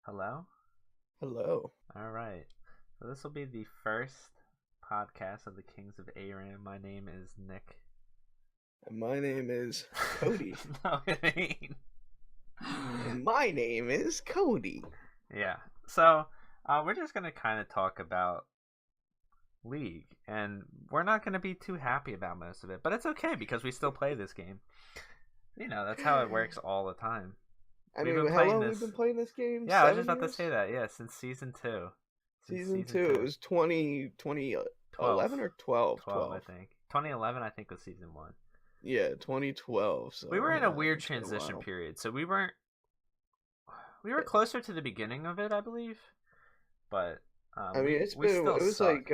Hello? Hello. All right. So this will be the first podcast of the Kings of ARAM. My name is Nick. And my name is Cody. No, it ain't. And my name is Cody. Yeah. So we're just going to kind of talk about League. And we're not going to be too happy about most of it. But it's okay because we still play this game. That's how it works all the time. I We've mean, been how playing long this. we've been playing this game? Yeah, I was just 7 about to say years? that. Yeah, since season 2. Since Season season 2. It 2. was 2011 or 12? 12, I think. 2011, I think, was season 1. Yeah, 2012. We So, were in a yeah, weird it's been a transition while. period, so we were closer to the beginning of it, I believe, but I mean, we still it was sucked.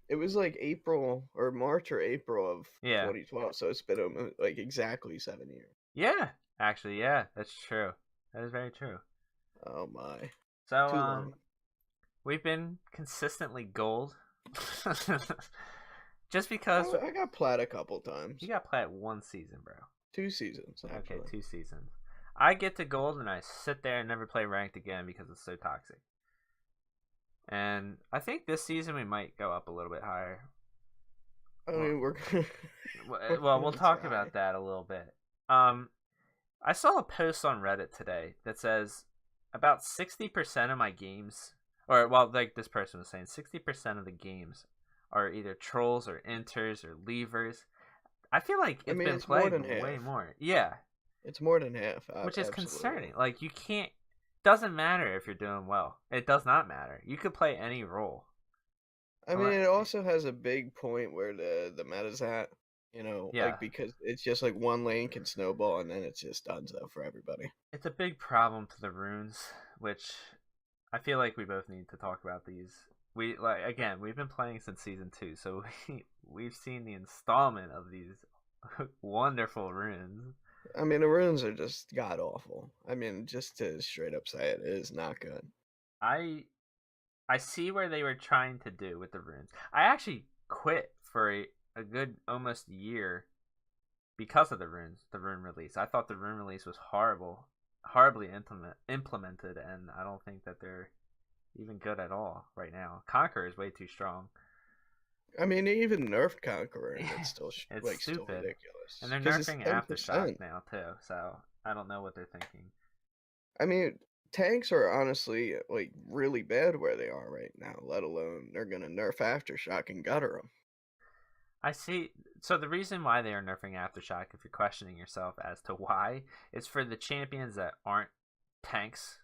it was like April or March or April of Yeah, 2012. So it's been like exactly 7 years. yeah, actually, yeah, that's true. That is very true. Oh my. So Too long. we've been consistently gold, just because I got plat a couple you times. got plat 1 season, bro. 2 seasons, Okay, actually. 2 seasons. I get to gold and I sit there and never play ranked again because it's so toxic. And I think this season we might go up a little bit higher. I Well, mean, well, we'll gonna talk try. about that a little bit. I saw a post on Reddit today that says about 60% of my games, or well, like this person was saying, 60% of the games are either trolls or enters or levers. I feel like I it's mean, been it's more played than way half. more. Yeah, It's more than half. which is Absolutely. concerning. Like you can't. Doesn't matter if you're doing well. It does not matter. You could play any role. I mean, it also has a big point where the meta's at. Yeah, Like because it's just like one lane can snowball and then it's just done so for everybody. it's a big problem to the runes, which I feel like we both need to talk about these. We like again, we've been playing since season 2, so we've seen the installment of these wonderful runes. I mean, the runes are just god awful. I mean, just to straight up say it is not good. I I see where they were trying to do with the runes. I actually quit for a good almost year because of the rune release. I thought the rune release was horribly implemented, and I don't think that they're even good at all right now. Conquer is way too strong. I mean, they even nerfed Conqueror and it's Yeah, still it's still stupid, and ridiculous they're because it's nerfing Aftershock 10%. now too. So I don't know what they're thinking. I mean, tanks are honestly like really bad where they are right now. Let alone they're gonna nerf Aftershock and gutter them. I see. So the reason why they are nerfing Aftershock, if you're questioning yourself as to why, is for the champions that aren't tanks,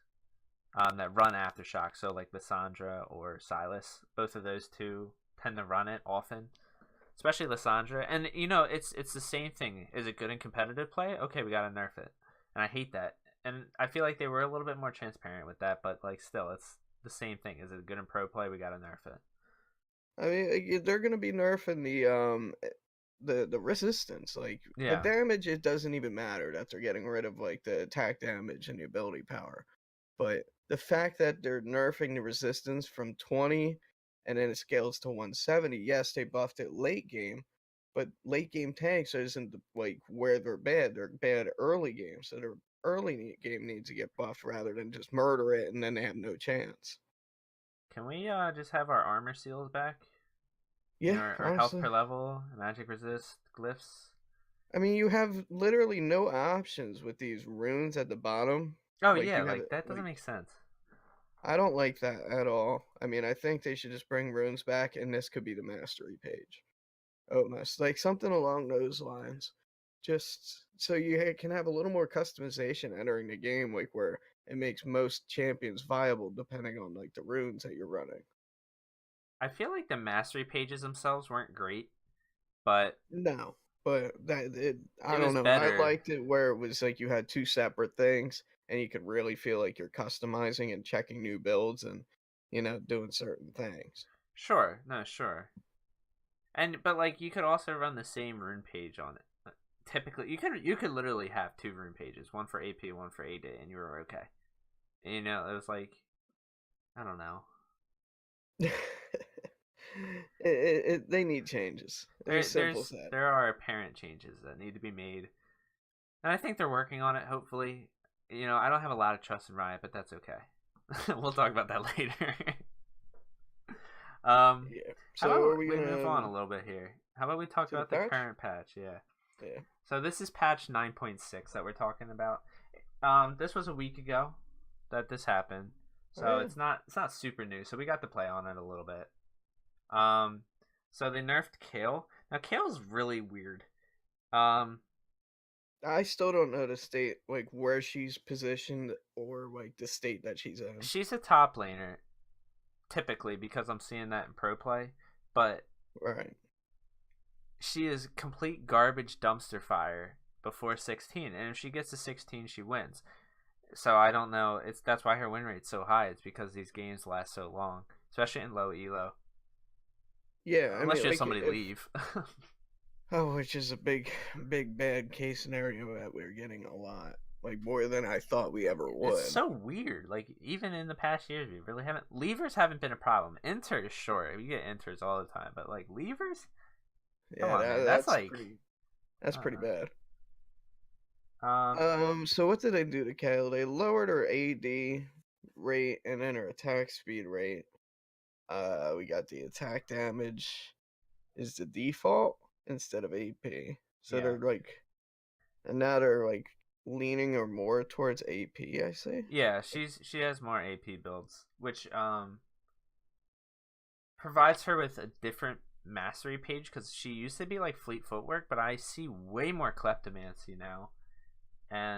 that run Aftershock. So like Lissandra or Silas, both of those two tend to run it often, especially Lissandra. And it's the same thing. Is it good in competitive play? Okay, we gotta nerf it, and I hate that. And I feel like they were a little bit more transparent with that, but like still, it's the same thing. Is it good in pro play? We gotta nerf it. I mean, they're gonna be nerfing the resistance. Like the Yeah, damage, it doesn't even matter that they're getting rid of like the attack damage and the ability power. But the fact that they're nerfing the resistance from 20 and then it scales to 170, yes, they buffed it late game, but late game tanks isn't like where they're bad. They're bad early game, so their game needs to get buffed rather than just murder it and then they have no chance. can we just have our armor seals back? Yeah, Our health per honestly. level, magic resist, glyphs. I mean, you have literally no options with these runes at the bottom. Oh Like yeah, you have like it that doesn't like make sense. I don't like that at all. I mean, I think they should just bring runes back and this could be the mastery page. Almost like something along those lines. Just so you can have a little more customization entering the game, like where it makes most champions viable depending on like the runes that you're running. I feel like the mastery pages themselves weren't great, but No, but I it don't was know. I better. liked it where it was like you had two separate things and you could really feel like you're customizing and checking new builds and doing certain things. Sure, no, sure. And but like you could also run the same rune page on it. Typically, you could literally have two rune pages, one for AP, one for AD, and you were okay. And, it was like I don't know. They need changes. It's There as simple there's as that. there are apparent changes that need to be made, and I think they're working on it. Hopefully, I don't have a lot of trust in Riot, but that's okay. We'll talk about that later. um, Yeah. how So are about we we move on gonna a little bit here? How about we talk to the about the patch? current patch? Yeah. Yeah. So this is patch 9.6 that we're talking about. This was a week ago that this happened, Oh so yeah. it's not super new. So we got to play on it a little bit. Um, so they nerfed Kale. Now Kale's really weird. Um, I still don't know the state, like where she's positioned or like the state that she's in. she's a top laner typically because I'm seeing that in pro play, but Right. she is complete garbage dumpster fire before 16, and if she gets to 16, she wins. So I don't know. That's why her win rate's so high. It's because these games last so long, especially in low elo. Yeah, I Unless mean, you have like somebody if leave. which is a big bad case scenario that we're getting a lot, like more than I thought we ever It's would. so weird. Like even in the past years, we really haven't. Leavers haven't been a problem. Inters, sure, we get inters all the time, but like leavers, come Yeah, on, man. That's that's like pretty. That's I pretty don't bad. know. So what did they do to Kale? They lowered her AD rate and then her attack speed rate. We got the attack damage is the default instead of AP. So Yeah, they're like, and now they're like leaning or more towards AP. I see. yeah. She has more AP builds, which provides her with a different mastery page because she used to be like fleet footwork, but I see way more kleptomancy now,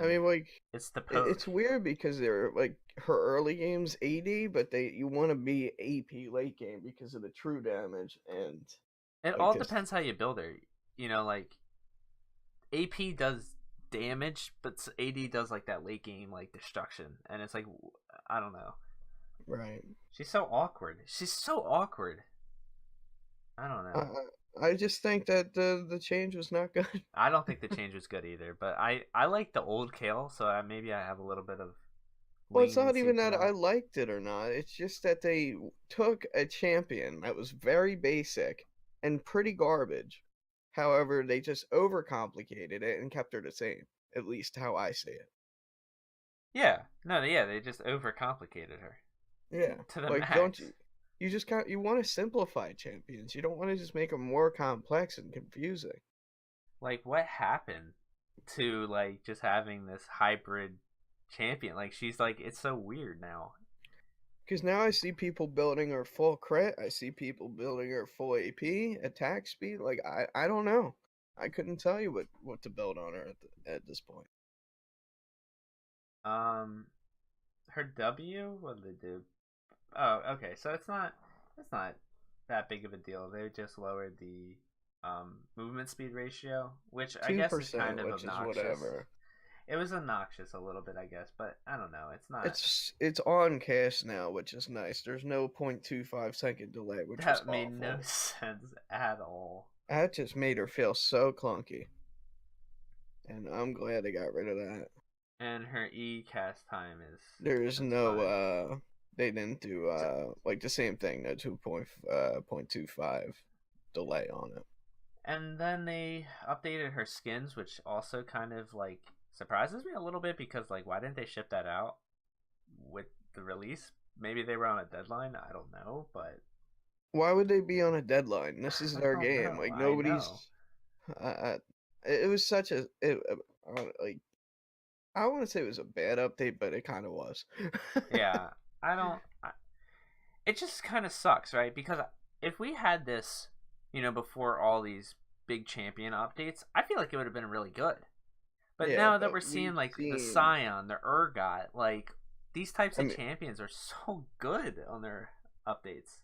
I and mean, like, it's the it's weird because they're like her early game's AD, but you want to be AP late game because of the true damage and It like all just depends how you build her. Like AP does damage, but AD does like that late game like destruction, and it's like I don't know. right. She's so awkward. She's so awkward. I don't I know. I just think that the change was not good. I don't think the change was good either, but I like the old Kale, so maybe I have a little bit of Well, it's not leniency even to that I that. liked it or not. It's just that they took a champion that was very basic and pretty garbage. However, they just overcomplicated it and kept her the same. At least how I see it. Yeah, no, yeah, they just overcomplicated her Yeah. to the Like, don't max. you? You just can't. You want to simplify champions. You don't want to just make them more complex and confusing. Like, what happened to like just having this hybrid champion? Like, she's like, it's so weird now. Because now I see people building her full crit. I see people building her full AP, attack speed. Like I don't know. I couldn't tell you what to build on her at this point. Um, her W, what did they do? Oh, okay. So it's not that big of a deal. They just lowered the movement speed ratio, which I Two guess is kind percent, of which is obnoxious. whatever. It was obnoxious a little bit, I guess, but I don't know. It's not It's on cast now, which is nice. There's no 0.25 second delay, which was that made no awful. sense at all. That just made her feel so clunky, and I'm glad they got rid of that. And her E cast time is There's that's no fine. they didn't do So, like the same thing, no 2.25 delay on it. and then they updated her skins, which also kind of like surprises me a little bit because like why didn't they ship that out with the release? Maybe they were on a deadline. I don't know, but Why would they be on a deadline? This is I their don't game. know. Like I know. nobody's. It was such a like I want to say it was a bad update, but it kind of was. Yeah, I don't. It just kind of sucks, right? Because if we had this, before all these big champion updates, I feel like it would have been really good. But Yeah, now that but we're seeing we've like the seen. Scion, the Urgot, like these types I of mean, champions are so good on their updates.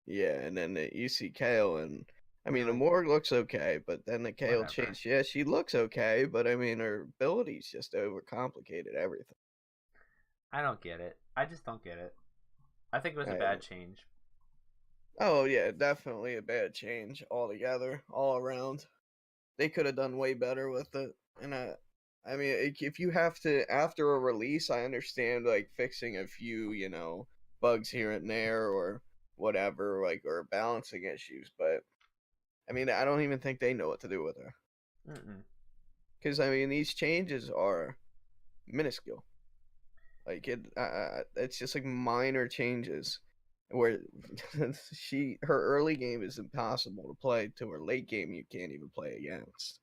yeah, and then you see Kale, and I And you're mean the like, Morg looks okay, but then the Kale whatever. change. Yeah, she looks okay, but I mean her abilities just overcomplicated everything. I don't get it. I just don't get it. I think it was a I, bad change. oh yeah, definitely a bad change altogether, all around. They could have done way better with it. And I mean, if you have to after a release, I understand like fixing a few, bugs here and there or whatever, like or balancing issues. But I mean, I don't even think they know what to do with her Mm-mm. because I mean these changes are minuscule. Like it's just like minor changes where her early game is impossible to play to her late game you can't even play against.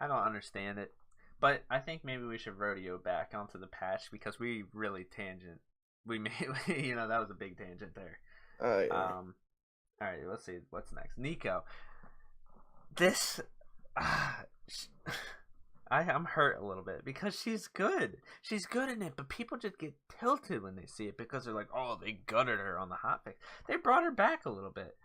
I don't understand it, but I think maybe we should rodeo back onto the patch because we really tangent. We made that was a big tangent there. Oh yeah. All right, let's see what's next. Nico, this. Uh, I'm hurt a little bit because she's good. She's good in it, but people just get tilted when they see it because they're like, "Oh, they gutted her on the hotfix." They brought her back a little bit,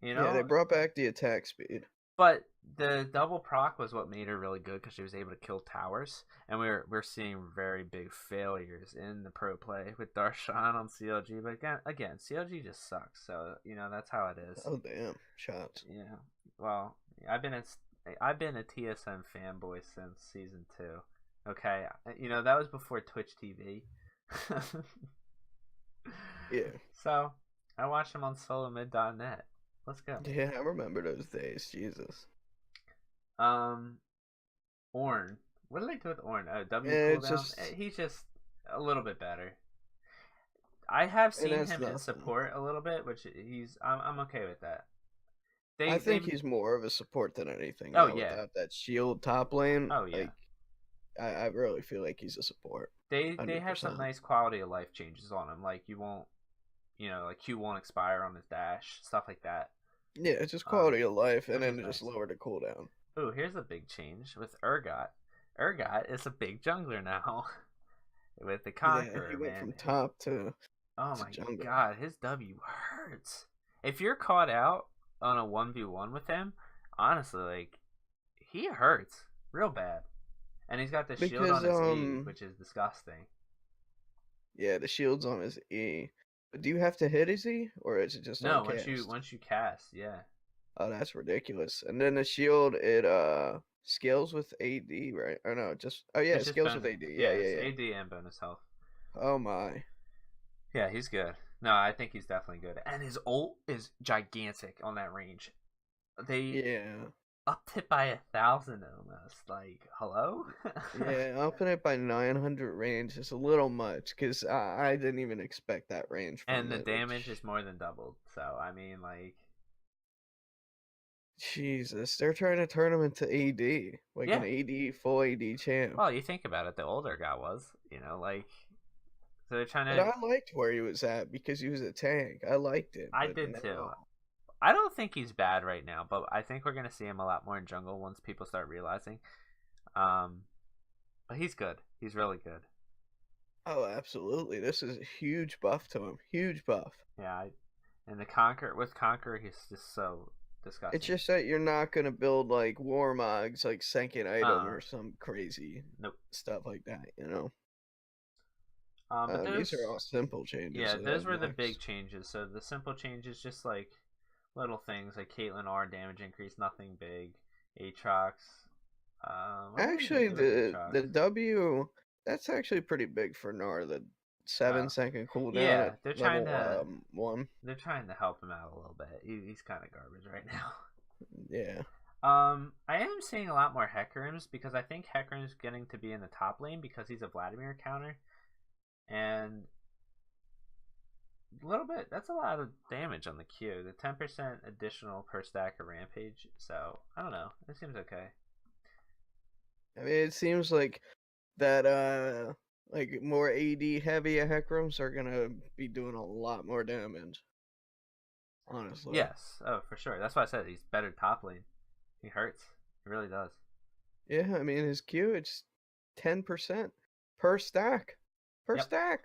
you Yeah, they know. brought back the attack speed. But the double proc was what made her really good because she was able to kill towers, and we're seeing very big failures in the pro play with Darshan on CLG. But again, CLG just sucks. So that's how it is. Oh damn, shots. Yeah. Well, I've been a TSM fanboy since season 2. Okay, that was before Twitch TV. Yeah. So I watched him on SoloMid.net. Let's go. Yeah, I remember those days. Jesus. Ornn. What did I do with Ornn? Oh, W Yeah, it's cooldown. just He's just a little bit better. I have and seen that's him in nothing. support a little bit, which I'm okay with that. I They think he's more of a support than anything oh though. yeah, Without that shield top lane, oh yeah. like I really feel like he's a support. They have some 100%. nice quality of life changes on him. Like you won't, like Q won't expire on his dash, stuff like that. Yeah, it's just quality of life, and Which is then just nice. lower the cooldown. Ooh, here's a big change with Urgot. Urgot is a big jungler now with the Yeah, he Conqueror, went man. from top Oh to my jungle. god, his W hurts. If you're caught out on a 1v1 with him, honestly, like, he hurts real bad. And he's got the shield on Because his E, which is disgusting. yeah, the shield's on his E. But do you have to hit his E, or is it just on No, once you cast? once you cast, yeah. Oh, that's ridiculous. And then the shield, it scales with AD, right? Or no, just oh yeah, It's it just scales with bonus. AD. Yeah, Yeah, yeah, it's yeah. AD and bonus health. Oh my. Yeah, he's good. No, I think he's definitely good. And his ult is gigantic on that range. They Yeah. upped it by 1,000 almost. Like, hello? Yeah, upping it by 900 range is a little much because I didn't even expect that range And from the it. damage is more than doubled. So, I mean, like, Jesus, they're trying to turn him into AD, like an yeah. AD full AD champ. Well, you think about it, the older guy was, like, so they're trying But to. I liked where he was at because he was a tank. I liked it, I but did too. now, I don't think he's bad right now, but I think we're gonna see him a lot more in jungle once people start realizing. Um, but he's good. He's really good. oh, absolutely, this is a huge buff to him. Huge buff. Yeah, and the Conquer, he's just so It's disgusting. just that you're not gonna build like Warmog's like second item Uh, or some crazy nope. stuff like that. But These are those, all simple changes yeah, that those I've were the big noticed. changes. So the simple changes, just like little things like Caitlyn R damage increase, nothing big. Aatrox. What are they gonna Actually, do with the Aatrox? W that's actually pretty big for Gnar. The Oh, 7-second cooldown yeah, at level 1. they're trying to help him out a little bit. He's kind of garbage right now. Yeah. I am seeing a lot more Hecarims because I think Hecarim's getting to be in the top lane because he's a Vladimir counter, and a little bit. That's a lot of damage on the Q. The 10% additional per stack of Rampage. So I don't know. It seems okay. I mean, it seems like that like more AD heavy Hecarim's are gonna be doing a lot more damage. Honestly. Yes. Oh, for sure. That's why I said he's better top lane. He hurts. He really does. Yeah, I mean his Q it's 10% per stack. Per Yep. stack.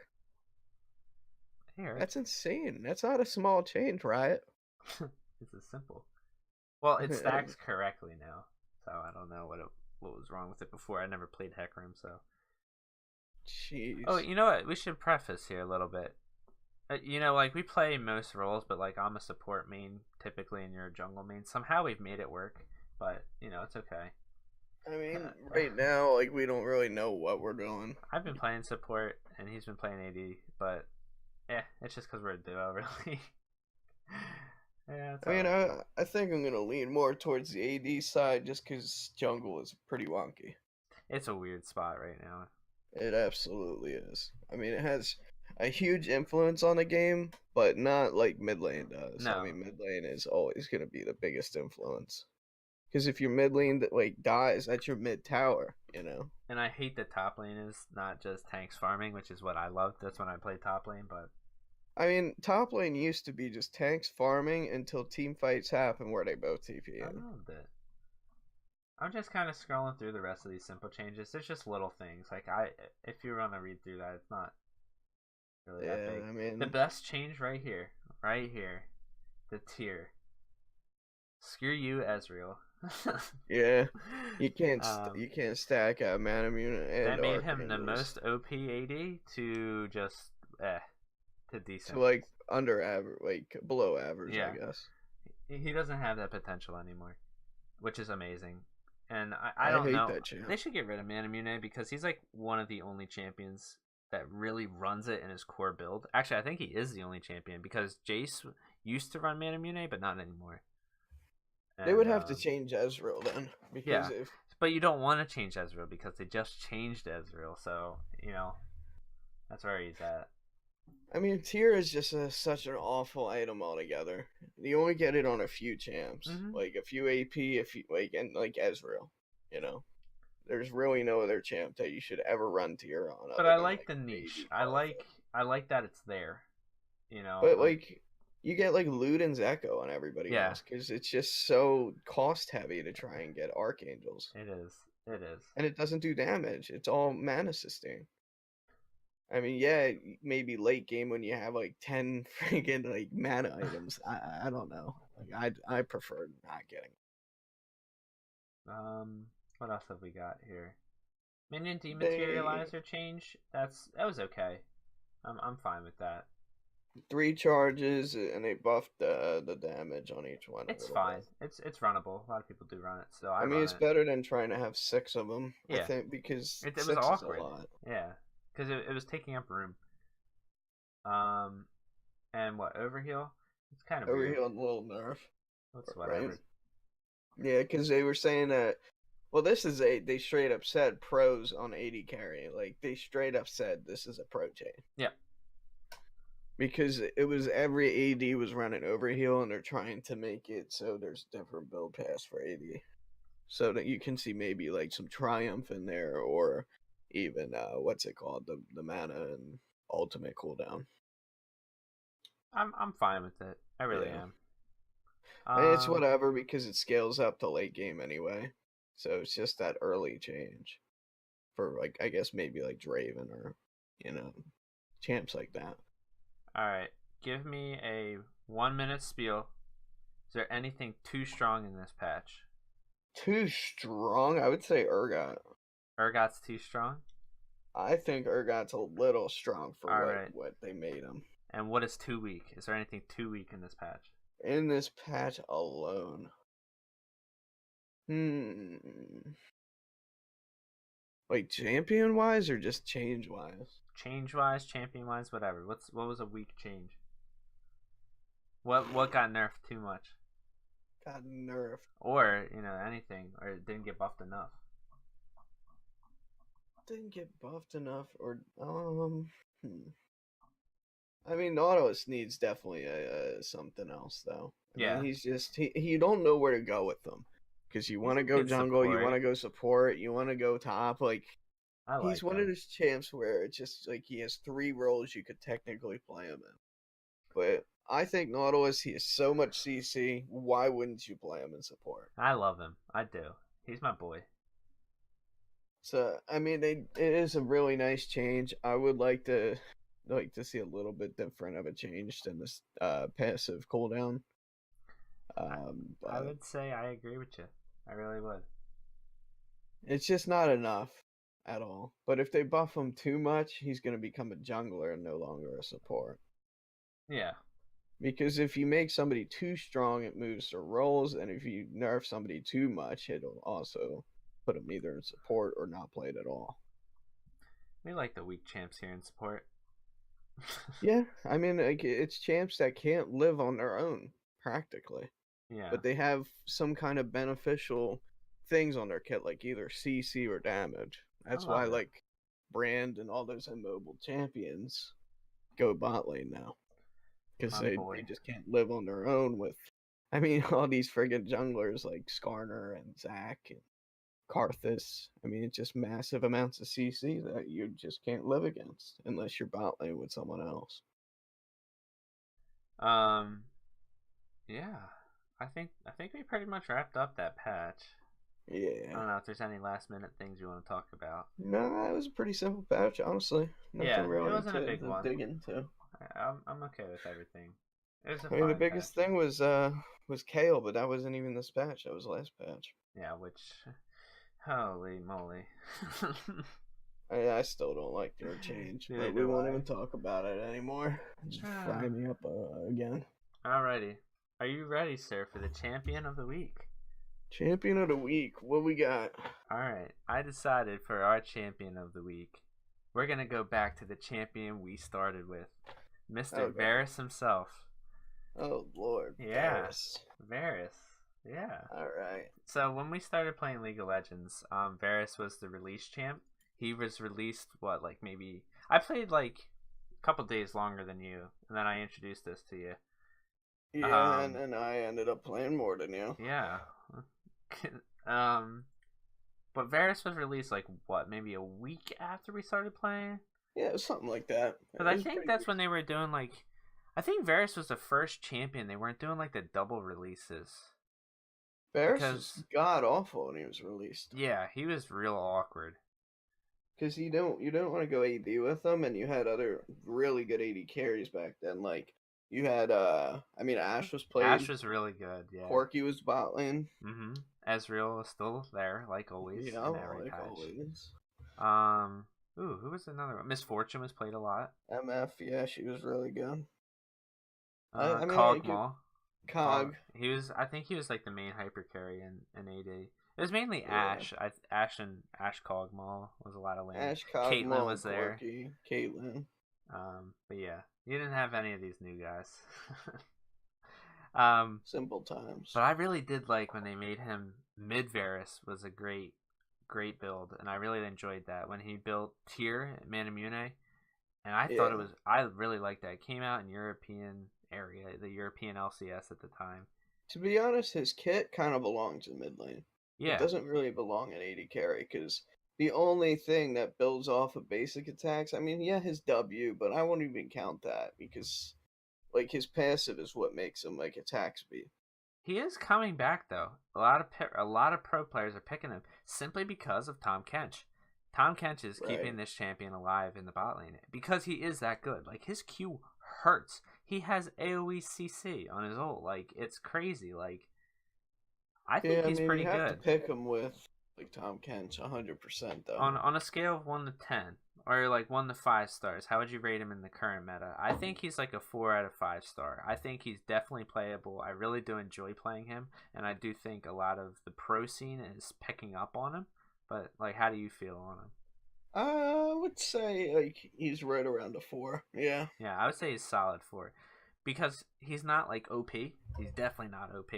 He hurts. That's insane. That's not a small change, right? This is simple. Well, it stacks correctly now, so I don't know what was wrong with it before. I never played Hecarim, so. Oh, Jeez. you know what? We should preface here a little bit. Like we play most roles, but like I'm a support main typically, and you're a jungle main. Somehow we've made it work, but it's okay. I mean, right now, like we don't really know what we're doing. I've been playing support, and he's been playing AD, but yeah, it's just because we're a duo, really. Yeah, it's I mean, alright. I think I'm gonna lean more towards the AD side just because jungle is pretty wonky. It's a weird spot right now. It absolutely is. I mean, it has a huge influence on the game, but not like mid lane does. I No, mean, mid lane is always going to be the biggest influence. Because if your mid lane that like dies, that's your mid tower, you know. and I hate that top lane is not just tanks farming, which is what I love. That's when I play top lane, but I mean, top lane used to be just tanks farming until team fights happen where they both TP I in. loved it. I'm just kind of scrolling through the rest of these simple changes. There's just little things. Like if you want to read through that, it's not really that Yeah, big. I The mean, best change right here, the tier. Screw you, Ezreal. yeah, um, you can't stack mana immune that and made him the archangels most OP AD to just to to decent. like under average, like below average, I Yeah, guess. he doesn't have that potential anymore, which is amazing. And I I don't hate know. that champ. They should get rid of Manamune because he's like one of the only champions that really runs it in his core build. Actually, I think he is the only champion because Jace used to run Manamune, but not anymore. They would And have to change Ezreal then, because yeah, if but you don't want to change Ezreal because they just changed Ezreal, so that's where he's at. I mean, tier is just such an awful item altogether. You only get it on a few champs, Hmm. like a few AP, a few like and like Ezreal. You know, there's really no other champ that you should ever run tier on But other I than like like the niche. maybe Karthus. I like that it's there. But Like like you get like Luden's Echo and everybody yeah, else because it's just so cost heavy to try and get archangels, it is. It is. and it doesn't do damage. It's all mana sustain. I mean, yeah, maybe late game when you have like 10 freaking like mana items. I don't know. Like I prefer not getting. What else have we got here? Minion They dematerializer change. That was okay. I'm fine with that. 3 charges and they buffed the damage on each one a It's little fine. bit. It's runnable. A lot of people do run it, so I I mean, run it's it. better than trying to have 6 of them. I Yeah, think because it was 6 is a awkward. lot. Yeah, because it was taking up room. Um, and what overheal? It's kind of Over weird. here on little nerf, What's right? whatever. Yeah, because they were saying that. Well, this is they straight up said pros on 80 carry. Like they straight up said this is a pro chain. Yeah, Because it was every AD was running overheal, and they're trying to make it so there's different build paths for AD, so that you can see maybe like some triumph in there, or even what's it called, the mana and ultimate cooldown. I'm fine with it. I really Yeah, am. and it's Um, whatever because it scales up to late game anyway, so it's just that early change for like I guess maybe like Draven or you know champs like that. all right. Give me a 1 minute spiel. Is there anything too strong in this patch? Too strong, I would say Urgot. Urgot's too strong. I think Urgot's a little strong for All right. what they made him. And what is too weak? Is there anything too weak in this patch? In this patch alone. Hmm. Like champion wise or just change wise? Change wise, champion wise, whatever. What was a weak change? What got nerfed too much? Got nerfed. Or, anything, or it didn't get buffed enough. Didn't get buffed enough or hmm. I mean Nautilus needs definitely something else though. I mean Yeah. he's just you don't know where to go with them. Because you He's want to a go good jungle, you want support. to go support, you want to go top. Like I he's like one of him. those champs where it's just like he has 3 roles you could technically play him in. But I think Nautilus, he has so much CC. Why wouldn't you play him in support? I love him. I do. He's my boy. So I mean, it is a really nice change. I would like to see a little bit different of a change than this passive cooldown. I, I But would say I agree with you. I really would. it's just not enough at all. But if they buff him too much, he's going to become a jungler and no longer a support. Yeah. Because if you make somebody too strong, it moves their roles, and if you nerf somebody too much, it'll also put them either in support or not played at all. We like the weak champs here in support. Yeah, I mean, like, it's champs that can't live on their own, practically. Yeah. But they have some kind of beneficial things on their kit, like either CC or damage. I That's why, love it. like, Brand and all those immobile champions go bot lane now because My they boy. just can't live on their own with. I mean, all these friggin' junglers like Skarner and Zac and Karthus. I mean, it's just massive amounts of CC that you just can't live against unless you're bot lane with someone else. Um, yeah, I think we pretty much wrapped up that patch. I Yeah. don't know if there's any last minute things you want to talk about. No, it was a pretty simple patch, honestly. Yeah, Nothing it really wasn't a big to one. dig into. I'm okay with everything. It was a I mean, the fine biggest patch. thing was Kale, but that wasn't even this patch. That was last patch. Yeah, which, holy moly. I still don't like their change, Neither but we do won't I. even talk about it anymore. Just fry me up again. Alrighty. Are you ready, sir, for the champion of the week? Champion of the week. What we got? Alright, I decided for our champion of the week, we're going to go back to the champion we started with, Mr. Okay. Varus himself. Oh Lord. Yeah. Varus. Varus. Yeah. All right. So when we started playing League of Legends, Varus was the release champ. He was released, what, like maybe... I played like a couple days longer than you, and then I introduced this to you. Yeah, and I ended up playing more than you. Yeah. But Varus was released like what, maybe a week after we started playing? Yeah, it was something like that. Because I think that's when they were doing like, I think Varus was the first champion. They weren't doing like the double releases. Varus was god awful when he was released. Yeah, he was real awkward. Because you don't want to go AD with them, and you had other really good AD carries back then. Like you had Ashe was played. Ashe was really good. Yeah. Corki was bot lane. Mm-hmm. Ezreal is still there, like always. Yeah, in every like patch. always. Ooh, who was another one? Misfortune was played a lot. MF, yeah, she was really good. Cogmaw. Cog. I think he was like the main hyper carry in AD. It was mainly Yeah. Ashe. Ashe Cogmaw was a lot of lane. Ashe, Cogmaw, Caitlyn was there. Corki, Caitlyn. But yeah, you didn't have any of these new guys. Simple times. But I really did like when they made him mid Varus was a great build, and I really enjoyed that when he built Tyr at Manamune, and I thought I really liked that. It came out in European area, the European LCS at the time. To be honest, his kit kind of belongs in mid lane. Yeah. It doesn't really belong in AD carry because the only thing that builds off of basic attacks, I mean, yeah, his W, but I won't even count that because like his passive is what makes him like attack speed. He is coming back though. A lot of pro players are picking him simply because of Tahm Kench. Tahm Kench is keeping this champion alive in the bot lane because he is that good. Like his Q hurts. He has AoE CC on his ult. Like it's crazy. Like I think he's pretty you have good. To pick him with like Tahm Kench 100% though. On a scale of 1 to 10 or like 1 to 5 stars, how would you rate him in the current meta? I think he's like a 4 out of 5 star. I think he's definitely playable. I really do enjoy playing him, and I do think a lot of the pro scene is picking up on him. But like, how do you feel on him? I would say like he's right around a 4. Yeah. Yeah, I would say he's solid 4 because he's not like OP. He's definitely not OP.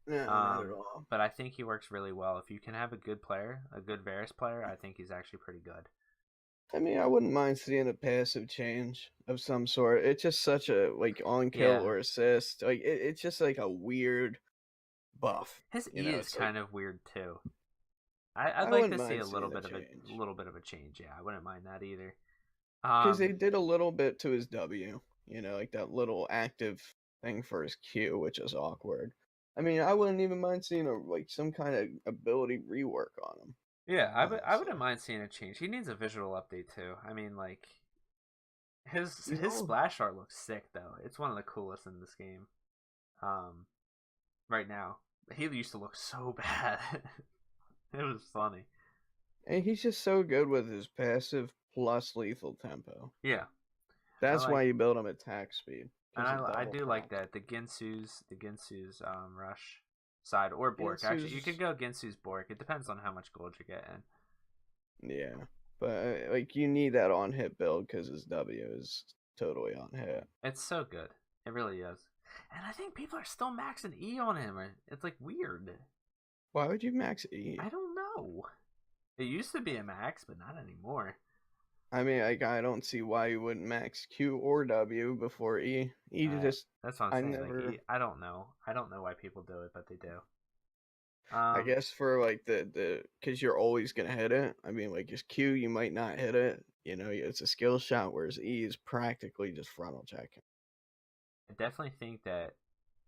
No, not at all. But I think he works really well. If you can have a good player, a good Varus player, I think he's actually pretty good. I mean, I wouldn't mind seeing a passive change of some sort. It's just such a like on kill or assist. Like it's just like a weird buff. His E is kind of weird too. I'd I like to see a little bit of a change. Yeah, I wouldn't mind that either. Because they did a little bit to his W. You know, like that little active thing for his Q, which is awkward. I mean, I wouldn't even mind seeing some kind of ability rework on him. Yeah, I wouldn't mind seeing a change. He needs a visual update too. I mean, like his splash art looks sick though. It's one of the coolest in this game. Right now, he used to look so bad. It was funny. And he's just so good with his passive plus lethal tempo. Yeah, that's why you build him attack speed. And I do like that the Ginsu's rush side or Bork. Actually, you could go Ginsu's Bork. It depends on how much gold you're getting. Yeah, but like you need that on hit build because his W is totally on hit. It's so good. It really is. And I think people are still maxing E on him. It's like weird. Why would you max E? I don't know. It used to be a max, but not anymore. I mean, like, I don't see why you wouldn't max Q or W before E. E just, That's what I'm I saying. Like, never. I don't know. I don't know why people do it, but they do. I Um, guess for like the because you're always gonna hit it. I mean, like just Q, you might not hit it. You know, it's a skill shot, whereas E is practically just frontal checking. I definitely think that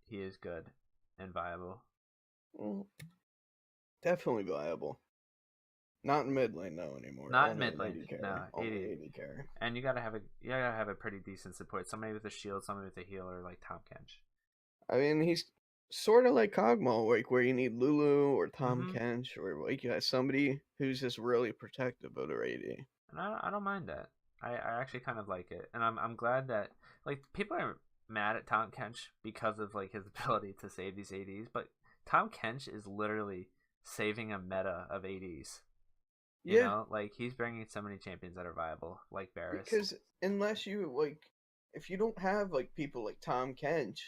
he is good and viable. Well, definitely viable. Not in mid lane though anymore. Not in Only mid in lane. AD carry. No, Only AD. AD carry. And you gotta have a pretty decent support. Somebody with a shield, somebody with a healer like Tom Kench. I mean, he's sort of like Kog'Maw, like where you need Lulu or Tom Mm-hmm. Kench, or like you got somebody who's just really protective of their AD. And I don't mind that. I actually kind of like it, and I'm glad that like people are mad at Tom Kench because of like his ability to save these ADs, but Tom Kench is literally saving a meta of ADs. You Yeah, know, like he's bringing so many champions that are viable, like Varus. because unless you like, if you don't have like people like Tom Kench,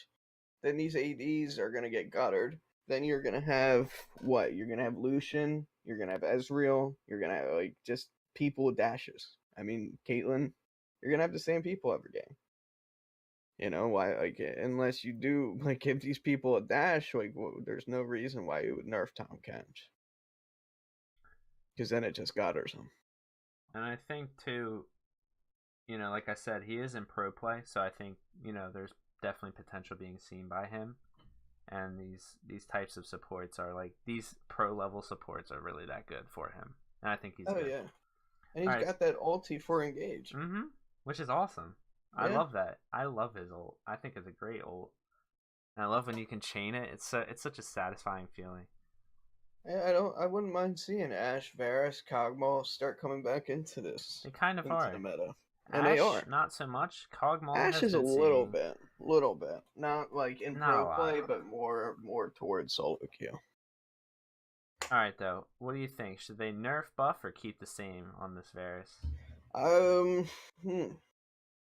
then these ADs are gonna get guttered. Then you're gonna have what? You're gonna have Lucian. You're gonna have Ezreal. You're gonna have like just people with dashes. I mean, Caitlyn. You're gonna have the same people every game. You know why? Like unless you do like give these people a dash, like there's no reason why you would nerf Tom Kench because then it just gutters him. And I think too, you know, like I said, he is in pro play, so I think there's definitely potential being seen by him. And these types of supports are like these pro level supports are really that good for him, and I think he's Oh good. yeah, and All he's right, got that ulti for engage. mm-hmm, which is awesome. I Yeah, love that. I love his ult. I think it's a great ult. And I love when you can chain it. It's such a satisfying feeling. I don't. I wouldn't mind seeing Ash, Varus, Kog'Maw start coming back They kind of into the are. meta, and they Ash, are. not so much. Kog'Maw Ash has is a been seeing little bit, not like in not a pro lot. play, but more towards solo queue. All right, though. What do you think? Should they nerf buff or keep the same on this Varus? Um, hmm.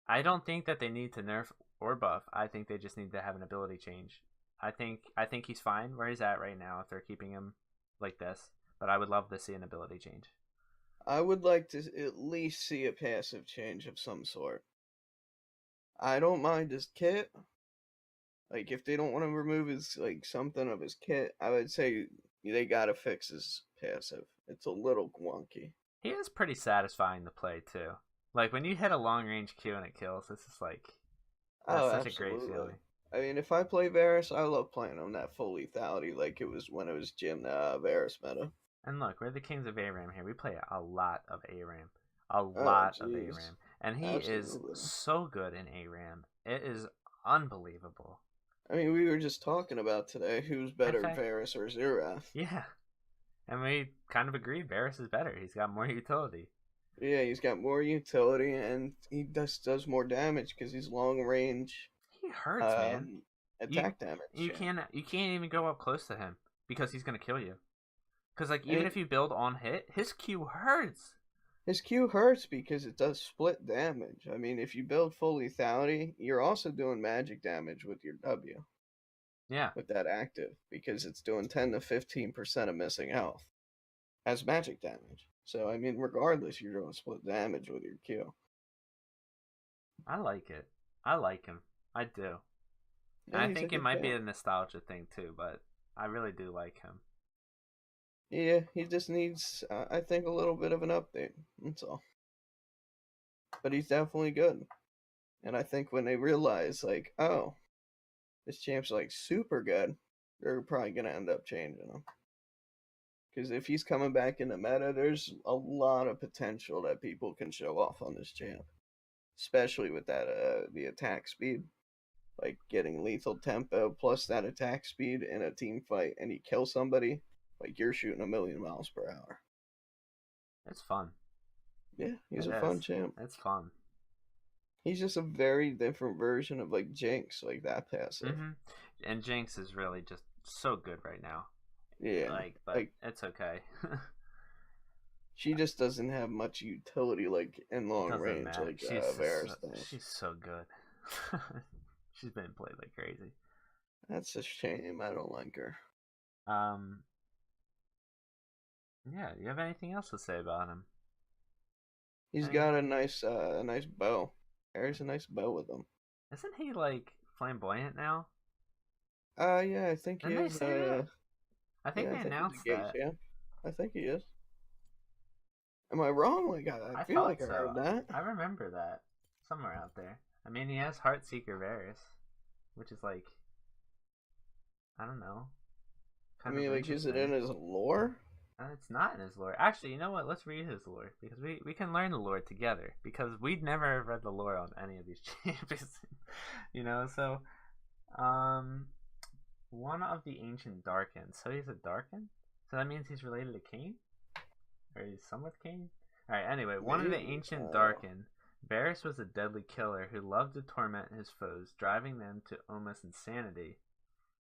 I don't think that they need to nerf or buff. I think they just need to have an ability change. I think he's fine where he's at right now if they're keeping him like this. But I would love to see an ability change. I would like to at least see a passive change of some sort. I don't mind his kit. Like if they don't want to remove his like something of his kit, I would say they gotta fix his passive. It's a little wonky. He is pretty satisfying to play too. Like when you hit a long range Q and it kills, this is like that's Oh, such a great absolutely. feeling. I mean, if I play Varus, I love playing on that full lethality like it was when it was Jim Varus meta. And look, we're the kings of ARAM here. We play a lot of ARAM. A Oh, lot of jeez. ARAM. And he is Absolutely. so good in ARAM. It is unbelievable. I mean, we were just talking about today who's In better, fact, Varus or Xerath. yeah. And we kind of agreed Varus is better. He's got more utility. Yeah, he's got more utility and he does more damage because he's long range He hurts, man. um, You attack damage. you Yeah. can't even go up close to him because he's gonna kill you. Because like And even if you build on hit, his Q hurts. his Q hurts because it does split damage. I mean, if you build full lethality, you're also doing magic damage with your W, Yeah, with that active, because it's doing 10 to 15% of missing health as magic damage. So, I mean, regardless, you're doing split damage with your Q. I like it. I like him. I do. And Yeah, I he's a think it good might be champ. a nostalgia thing too, but I really do like him. Yeah, he just needs, I think, a little bit of an update. That's all. But he's definitely good. And I think when they realize, like, oh, this champ's like super good, they're probably going to end up changing him. Because if he's coming back in the meta, there's a lot of potential that people can show off on this champ, especially with that the attack speed, like getting lethal tempo plus that attack speed in a team fight, and he kills somebody, like you're shooting a million miles per hour. It's fun. Yeah, he's It a is. fun champ. It's fun. He's just a very different version of like Jinx, like that passive. Mm-hmm. And Jinx is really just so good right now. Yeah, Like, but like it's okay. she just doesn't have much utility like in It long doesn't range matter. like Varus does. She's so good. She's been played like crazy. That's a shame. I don't like her. Yeah. Do you have anything else to say about him? He's And got a nice bow. Carries a nice bow with him. isn't he like flamboyant now? Yeah, I think he Didn't they is. say that? I think Yeah, I they think he's a announced gay that. champ. I think he is. Am I wrong? Like, I I feel thought like I so. heard that. I remember that somewhere out there. I mean, he has Heartseeker Varus, which is like, I don't know, I kind of mean, like, is it in interesting. his lore? It's not in his lore. Actually, you know what? Let's read his lore because we can learn the lore together because we'd never read the lore on any of these champions. So um, one of the ancient Darkins. So he's a Darkin. So that means he's related to Cain, or he's somewhat Cain. All right. Anyway, one of the Maybe. ancient Darkin. Varus was a deadly killer who loved to torment his foes, driving them to almost insanity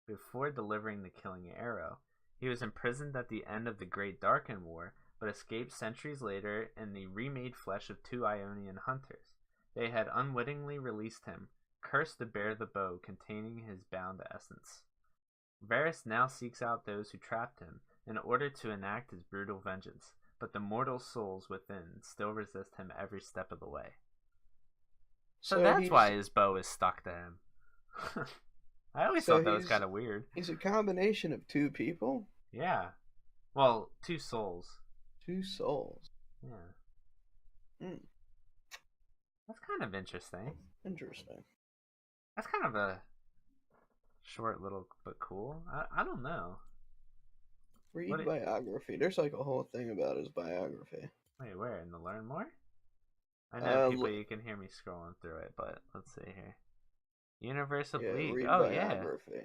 before delivering the killing arrow. He was imprisoned at the end of the Great Darkin War, but escaped centuries later in the remade flesh of two Ionian hunters. They had unwittingly released him, cursed to bear the bow containing his bound essence. Varus now seeks out those who trapped him in order to enact his brutal vengeance, but the mortal souls within still resist him every step of the way. So So that's why his bow is stuck to him. I always thought that was kind of weird. He's a combination of two people? Yeah. Well, two souls. Two souls. Yeah. Hmm. That's kind of interesting. Interesting. That's kind of a short little but cool. I don't know. Read biography. There's like a whole thing about his biography. Wait, where? In the Learn More? I know people, you can hear me scrolling through it, but let's see here. Universe of League. Read Oh, biography. Yeah.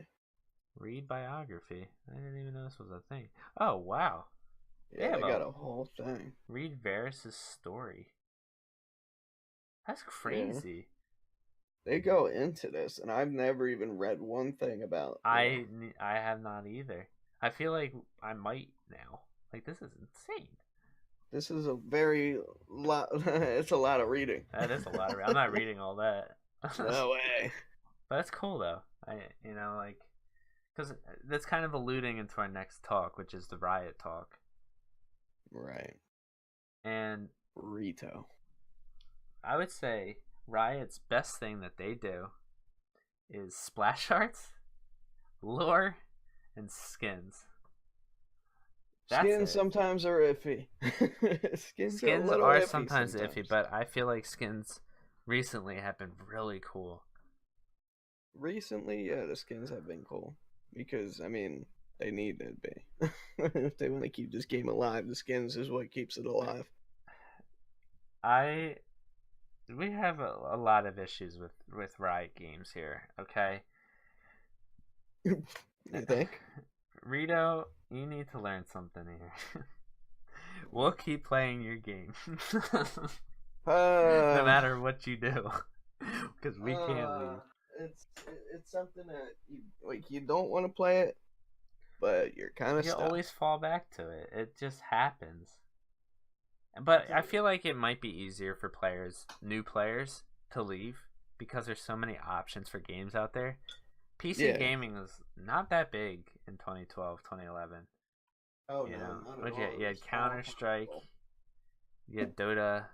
Read biography. I didn't even know this was a thing. Oh, wow. Yeah, they got a whole thing. Read Varys' story. That's crazy. Yeah. They go into this, and I've never even read one thing about. I have not either. I feel like I might now. Like, this is insane. This is a very lot. It's a lot of reading. That is a lot of. I'm not reading all that. No way. But that's cool though. Because that's kind of alluding into our next talk, which is the Riot talk. Right. And Rito. I would say Riot's best thing that they do is splash arts, lore, and skins. Skins sometimes are iffy. skins are sometimes iffy, but I feel like skins recently have been really cool. Recently, yeah, the skins have been cool. Because, I mean, they need to be. If they want to keep this game alive, the skins is what keeps it alive. We have a lot of issues with Riot games here, okay? You think? Rito, you need to learn something here. We'll keep playing your game. No matter what you do. Because we can't leave. It's something that you don't want to play it, but you're kind of You stuck. always fall back to it. It just happens. But I feel like it might be easier for new players, to leave because there's so many options for games out there. PC gaming was not that big in 2012, 2011. Oh, no, not at all. You had Counter-Strike, you had Dota,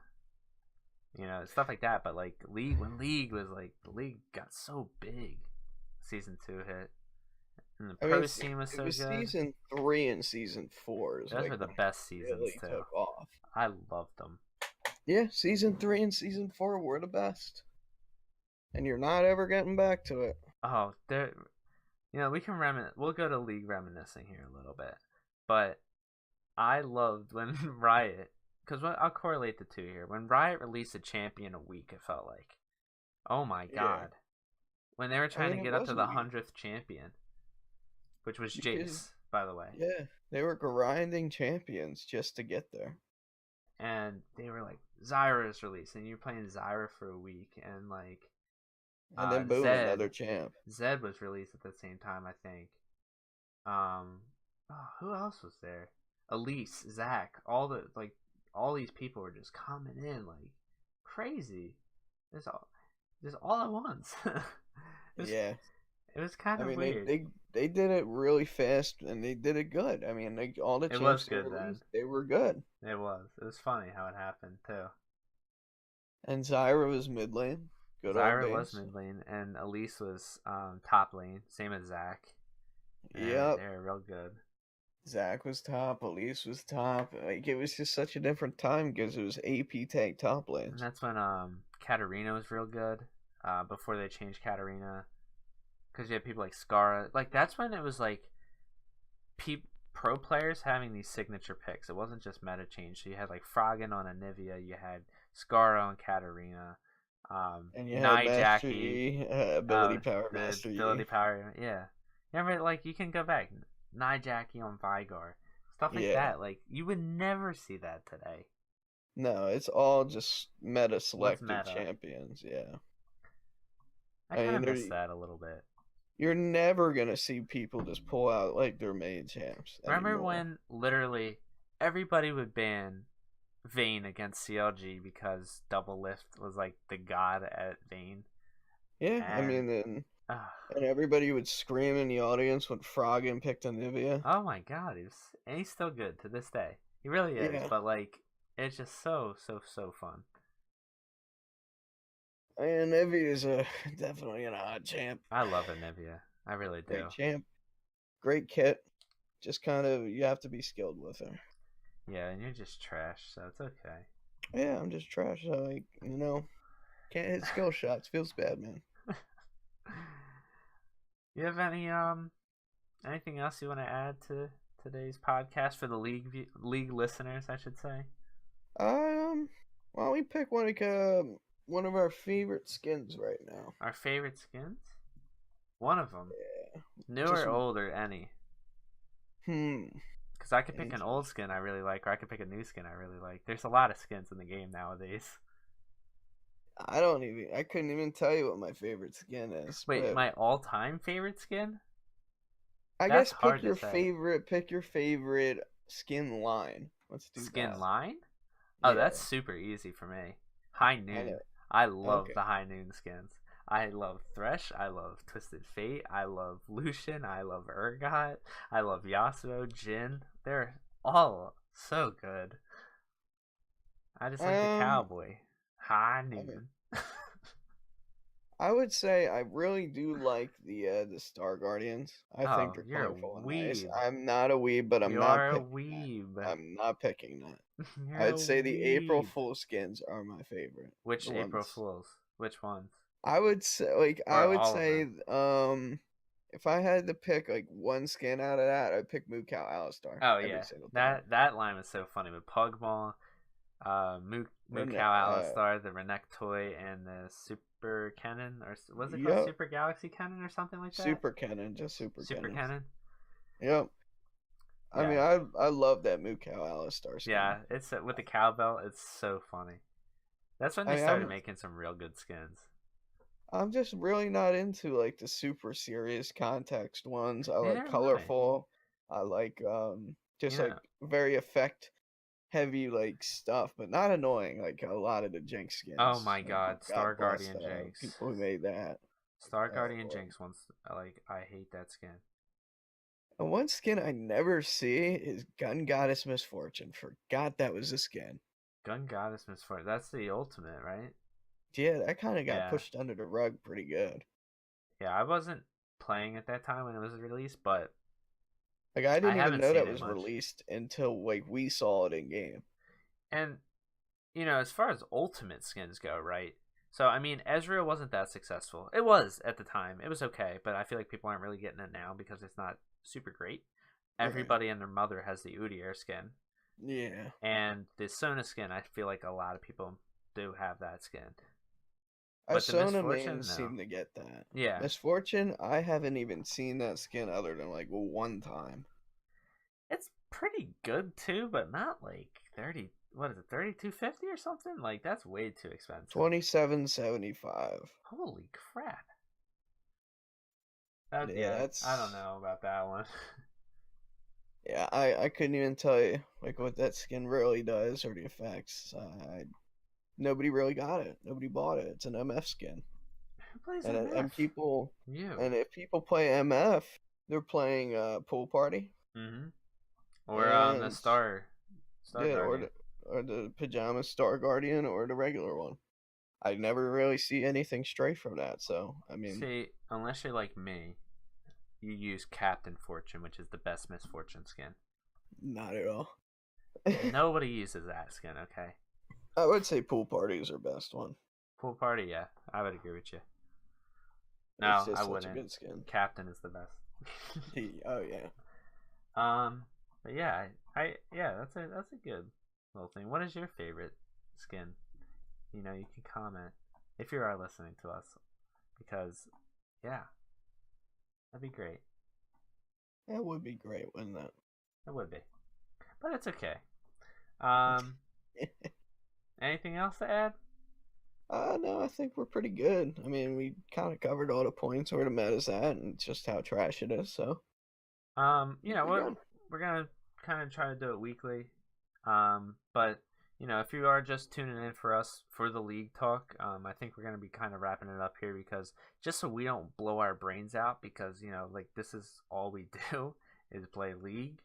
stuff like that. But like League, when League was like, the League got so big, Season 2 hit, and the Pro scene was so good. Season 3 and Season 4 those were the best seasons really too. Took off. I loved them. Yeah, Season 3 and Season 4 were the best, and you're not ever getting back to it. Oh, we can we'll go to League reminiscing here a little bit, but I loved when Riot, because I'll correlate the two here. When Riot released a champion a week, it felt like, oh my god, when they were trying to get up to the 100th champion, which was Jace, by the way. Yeah, they were grinding champions just to get there. And they were like, Zyra's released, and you're playing Zyra for a week, and like, and then boom, another champ. Zed was released at the same time, I think. Who else was there? Elise, Zach, all these people were just coming in like crazy. Just all at once. It was kind of weird. They did it really fast, and they did it good. I mean, all the champs good then. They were good. It was funny how it happened too. And Zyra was mid lane. Good old Zyra was days. mid lane, and Elise was top lane, same as Zach. Yep. They're real good. Zach was top. Elise was top. Like it was just such a different time because it was AP tag top And lanes. that's when Katarina was real good. Before they changed Katarina, because you had people like Skara. Like that's when it was like pro players having these signature picks. It wasn't just meta change. So you had like Froggen on Anivia, you had Skara on Katarina, And you had Nai Master Jackie, Yi, ability power the Master ability Yi. power. Yeah, remember like you can go back, Nai Jackie on Vigar, stuff like Yeah. that. Like you would never see that today. No, it's all just meta What's selected meta? champions. Yeah. I I kind mean, of miss that a little bit. you're never gonna see people just pull out like their main champs Remember anymore. when literally everybody would ban Vayne against CLG because Double Lift was like the god at Vayne? Yeah, I And mean, uh, and everybody would scream in the audience when Froggen picked Anivia. oh my god, he's still good to this day. He really is, Yeah, but like it's just so fun. and Anivia is a definitely an odd champ. I love Anivia. I really Great do. champ, great kit. Just kind of you have to be skilled with her. Yeah, and you're just trash, so it's okay. Yeah, I'm just trash. So like can't hit skill shots. Feels bad, man. You have anything else you want to add to today's podcast for the league listeners, I should say? Why don't we pick one of our favorite skins right now? Our favorite skins? One of them. Yeah, New just or old or any? hmm. Because I could pick an old Interest. skin I really like, or I could pick a new skin I really like. There's a lot of skins in the game nowadays. I couldn't even tell you what my favorite skin is, Wait, but my all-time favorite skin? I That's guess hard to say. pick your favorite skin line. Let's do Skin that. line? Oh, Yeah, that's super easy for me. High I know. Noon. I love Okay. the High Noon skins. I love Thresh. I love Twisted Fate. I love Lucian. I love Urgot. I love Yasuo, Jin. They're all so good. I just like the Um, cowboy. High I mean, Noon. I would say I really do like the Star Guardians. I think Oh, they're you're a colorful and nice. weeb. I'm not a weeb, but I'm You not are a picking that. weeb. I'm not picking that. You're I'd a say the April weeb. Fool skins are my favorite. Which The April ones Fools? Which ones? I Or would all of say them? if I had to pick like one skin out of that, I'd pick Mukau Alistar Oh every yeah, single time. that line was so funny with Pugmall, Mukau Rene- Alistar, the Renektoy, and the Super Cannon, or was it called yep, Super Galaxy Cannon or something like that? Super Cannon, just Super Super Cannon. Cannon. Yep. I mean, Yeah, I love that Mukau Alistar yeah. skin. It's with the cowbell. It's so funny. That's when I they mean, started making some real good skins. I'm just really not into like the super serious context ones. I like Neither am I. colorful. I like You just like know. very effect heavy like stuff, but not annoying like a lot of the Jinx Oh skins. my Like God, God Star bless Guardian Jinx. people who made that. Star Oh Guardian Lord. Jinx once. I hate that skin. And one skin I never see is Gun Goddess Misfortune. Forgot that was a skin. Gun Goddess Misfortune. That's the ultimate, right? Yeah, that kind of got Yeah. pushed under the rug pretty good. Yeah, I wasn't playing at that time when it was released, but Like I I didn't even haven't know seen that it was much. released until like we saw it in game. And as far as ultimate skins go, right? So I mean, Ezreal wasn't that successful. It was at the time. It was okay, but I feel like people aren't really getting it now because it's not super great. Right. Everybody and their mother has the Udyr skin, Yeah. and the Sona skin. I feel like a lot of people do have that skin, but the Asona Misfortune, mains no. seem to get that. Yeah, Misfortune, I haven't even seen that skin other than like one time. it's pretty good too, but not like 30. What is it, 32.50 or something? Like that's way too expensive. 27.75. Holy crap! Yeah, Yeah, I don't that's know about that one. yeah. I couldn't even tell you like what that skin really does or the effects. Nobody really got it. Nobody bought it. It's an MF skin, Who plays and MF? people You. and if people play MF, they're playing Pool Party Mm-hmm. Or the and Star yeah, Guardian. or the Pajama Star Guardian or the regular one. I never really see anything stray from that. So I mean, See, unless you're like me, you use Captain Fortune, which is the best Miss Fortune skin. not at all. Nobody uses that skin, okay? I would say pool party is her best one. Pool Party, yeah, I would agree with you. It's No, I just such a wouldn't. good skin. Captain is the best. Oh yeah. But yeah, yeah, that's a good little thing. What is your favorite skin? You know, you can comment if you are listening to us, because yeah, that'd be great. That would be great, wouldn't It would be, but it's okay. Um, it? anything else to add? No, I think we're pretty good. I mean, we kind of covered all the points where the meta's at and just how trash it is. So You we're know pretty what? good. We're gonna kind of try to do it weekly. But you know, if you are just tuning in for us for the league talk, I think we're gonna be kind of wrapping it up here because just so we don't blow our brains out, because you know, like this is all we do is play league.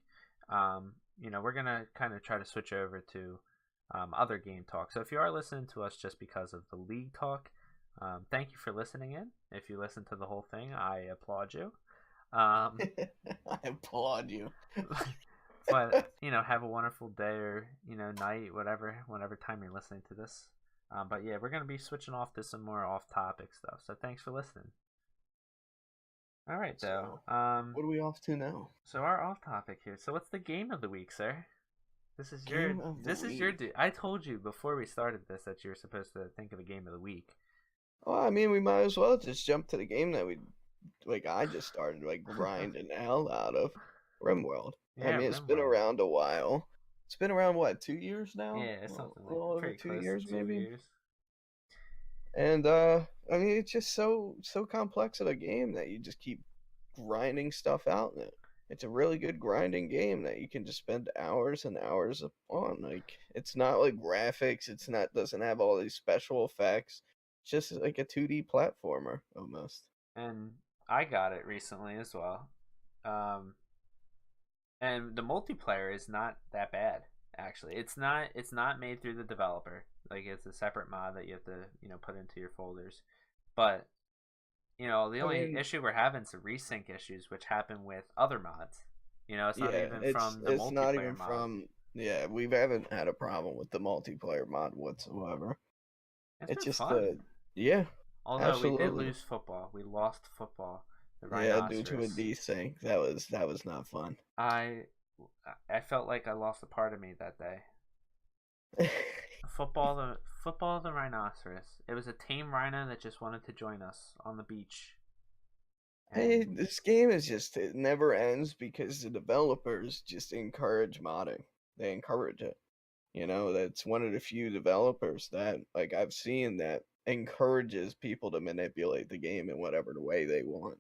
You know, we're gonna kind of try to switch over to other game talk. So if you are listening to us just because of the league talk, thank you for listening in. If you listen to the whole thing, I applaud you. Um, I applaud you. but you know, have a wonderful day or you know night, whatever time you're listening to this. But yeah, we're gonna be switching off to some more off-topic stuff. So thanks for listening. All right, though. So, what are we off to now? So our off-topic here. So what's the game of the week, sir? This is your Game of the this is your. week. I told you before we started this that you're supposed to think of a game of the week. Well, I mean, we might as well just jump to the game that we like. I just started like grinding the hell out of RimWorld. I Yeah, mean, it's been RimWorld. around a while. It's been around what, 2 years now? Yeah, it's something A like little over pretty two close to years, 2 years. maybe. And I mean, it's just so complex of a game that you just keep grinding stuff out in it. It's a really good grinding game that you can just spend hours and hours on. Like it's not like graphics, it's not doesn't have all these special effects. It's just like a 2D platformer almost. And I got it recently as well. Um, and the multiplayer is not that bad actually. It's not made through the developer. Like it's a separate mod that you have to put into your folders. But the I only mean, issue we're having is the resync issues, which happen with other mods. It's not yeah, even it's from the it's not even multiplayer mod. from yeah, we haven't had a problem with the multiplayer mod whatsoever. It's It's been just fun. yeah, Although we did absolutely. lose football, we lost football. The Yeah, due to a rhinoceros. desync. That was not fun. I I felt like I lost a part of me that day. Football the rhinoceros. It was a tame rhino that just wanted to join us on the beach. Hey, And this game is just it never ends because the developers just encourage modding. They encourage it. That's one of the few developers that like I've seen that encourages people to manipulate the game in whatever the way they want.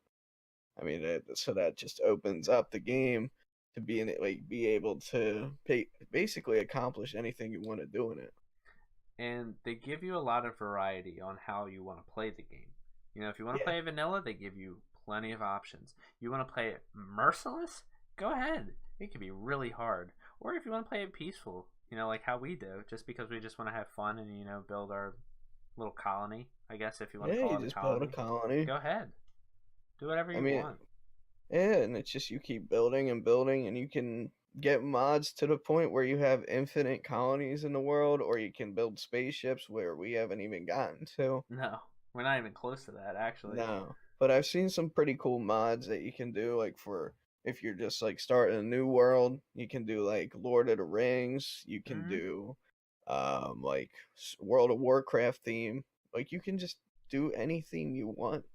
I mean, so that just opens up the game to be able to basically accomplish anything you want to do in it. they give you a lot of variety on how you want to play the game. If you want to Yeah. play vanilla, they give you plenty of options. You want to play it merciless? Go ahead. It can be really hard. Or if you want to play it peaceful, like how we do, just because we just want to have fun and build our little colony, I guess if you want to Yeah, call you it a just build a colony. colony. Go ahead. Do whatever I you mean, want. yeah, and it's just you keep building and building, and you can get mods to the point where you have infinite colonies in the world, or you can build spaceships where we haven't even gotten to. No, we're not even close to that, actually. No, but I've seen some pretty cool mods that you can do, like for if you're just like starting a new world, you can do like Lord of the Rings, you can Hmm. do like World of Warcraft theme, like you can just do anything you want,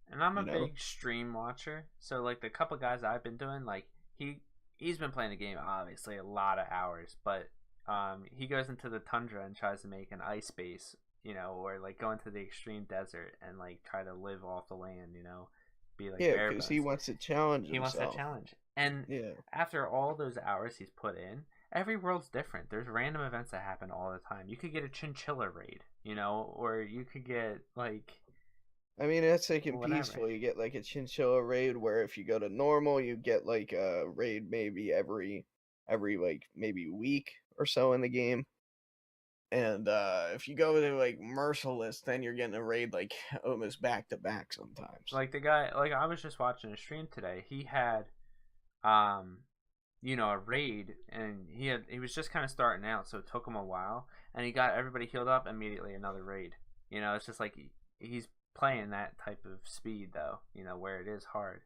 And I'm a you know? big stream watcher, so like the couple guys I've been doing, like he's been playing the game obviously a lot of hours, but he goes into the tundra and tries to make an ice base, or like go into the extreme desert and like try to live off the land, be like Yeah, bare because he bones. wants to challenge He wants that himself. challenge. And Yeah. after all those hours he's put in, every world's different. There's random events that happen all the time. You could get a chinchilla raid, or you could get like I mean, that's like in whatever. peaceful. You get like a chinchilla raid where if you go to normal, you get like a raid maybe every like maybe week or so in the game. And if you go to like Merciless, then you're getting a raid like almost back to back sometimes. Like the guy, like I was just watching a stream today. He had, um, a raid, and he was just kind of starting out, so it took him a while, and he got everybody healed up immediately. Another raid. It's just like he's playing that type of speed though. Where it is hard.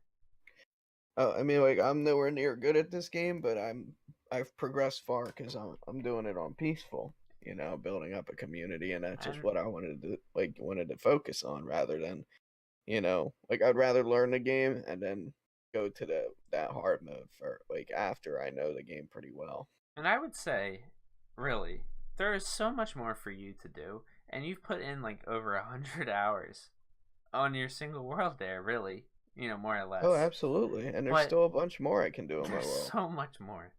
Oh, I mean, like I'm nowhere near good at this game, but I've progressed far because I'm doing it on peaceful. Building up a community, and that's just And what I wanted to focus on rather than like I'd rather learn the game and then go to that hard mode for like after I know the game pretty well. and I would say, really, there is so much more for you to do, and you've put in like over 100 hours on your single world there. Really, more or Oh, less. absolutely. And there's But still a bunch more I can do in my there's world. so much more,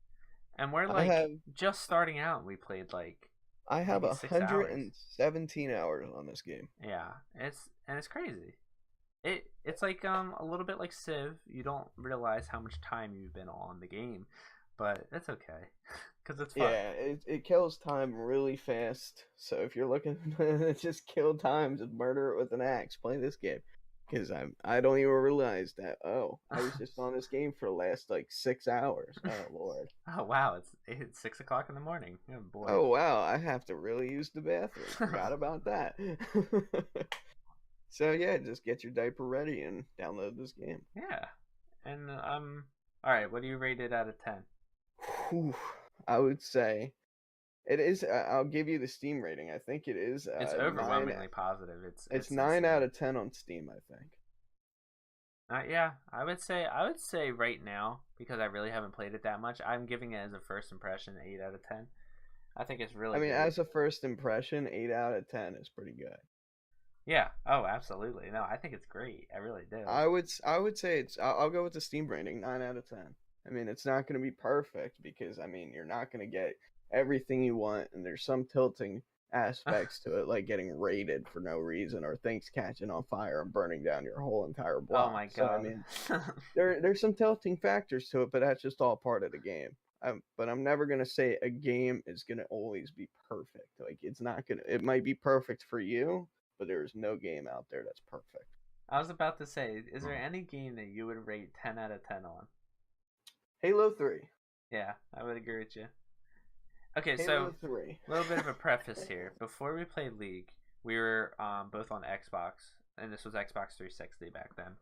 and we're I like have just starting out. We played like I have maybe a 6 hours. 117 hours on this game. Yeah, it's crazy. It's like a little bit like Civ. You don't realize how much time you've been on the game, but it's okay because it's fun. Yeah, it kills time really fast. So if you're looking to just kill time, just murder it with an axe. Play this game, because I don't even realize that. Oh, I was just on this game for the last like 6 hours. Oh Lord. Oh wow, it's 6 o'clock in the morning. Oh boy. Oh wow, I have to really use the bathroom. Forgot about that. So yeah, just get your diaper ready and download this game. Yeah, and all right. What do you rate it out of 10? Whew, I would say it is. I'll give you the Steam rating. I think it is It's nine. overwhelmingly positive. It's It's 9 out insane. of 10 on Steam. I think. Yeah, I would say right now, because I really haven't played it that much, I'm giving it as a first impression 8 out of 10. I think it's I really mean, good. as a first impression, 8 out of 10 is pretty good. Yeah. Oh, absolutely. No, I think it's great. I really do. I would say it's. I'll go with the Steam rating, 9 out of 10. I mean, it's not going to be perfect because I mean you're not going to get everything you want, and there's some tilting aspects to it, like getting raided for no reason or things catching on fire and burning down your whole entire Oh block. my So I god. mean, there's some tilting factors to it, but that's just all part of the game. But I'm never gonna say a game is gonna always be perfect. Like it's not gonna. It might be perfect for you, but there's no game out there that's perfect. I was about to say, is there any game that you would rate 10 out of 10 on? Halo 3. Yeah, I would agree with you. Okay, so Halo 3. a little bit of a preface here. Before we played League, we were both on Xbox, and this was Xbox 360 back then.